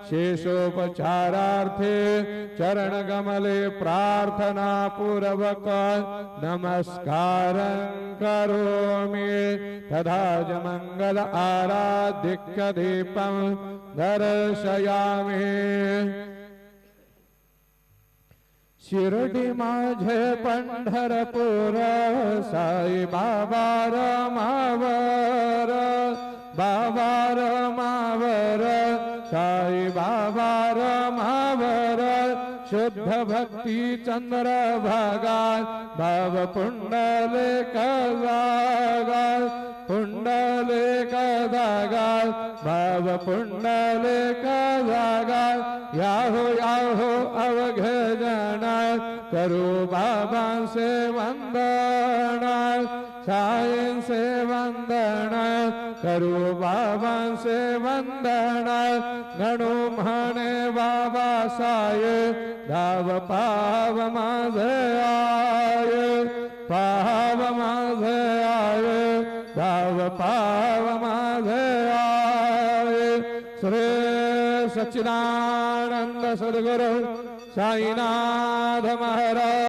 शेषोपचारार्थे चरणकमले प्रार्थना पूर्वक नमस्कारं करोमि। तथा च मंगल आराधिक्य दीपं दर्शयामि। शिर्डी माझे पंढरपूर साई बाबा रमावर, बाबा रमावर, साई बाबा रमावर। शुद्ध भक्ती चंद्र भागा भाव पुंडलिक जागा, पुंडलिक जागा भाव पुंडलिक जागा। याहो याहो अवघे जन करू बाबा से वंदन, साईं से वंदन करू बाबा से वंदन। गणू म्हणे बाबा साये धाव पाव माझे आये, पाव माझे आये, धाव पाव माझे आये। श्री सच्चिदानंद सद्गुरु साईनाथ महाराज।